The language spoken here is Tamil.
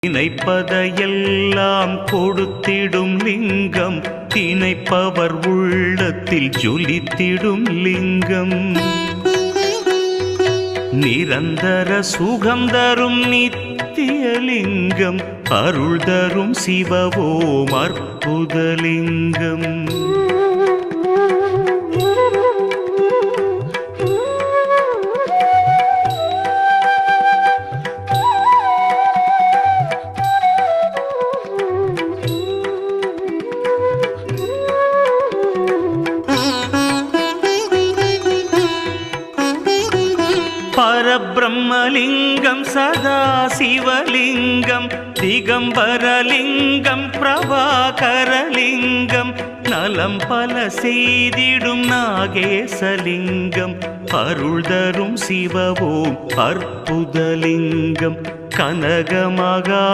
நினைப்பதையெல்லாம் கொடுத்திடும் லிங்கம், நினைப்பவர் உள்ளத்தில் ஜொலித்திடும் லிங்கம். நிரந்தர சுகம் தரும் நித்திய லிங்கம், அருள் தரும் சிவவோம் அற்புதலிங்கம். பரபிரம்மலிங்கம் சதாசிவலிங்கம், திகம்பரலிங்கம் பிரபாகரலிங்கம், நலம் பல செய்திடும் நாகேசலிங்கம், அருள் தரும் சிவவோம் அற்புதலிங்கம். கனகமகா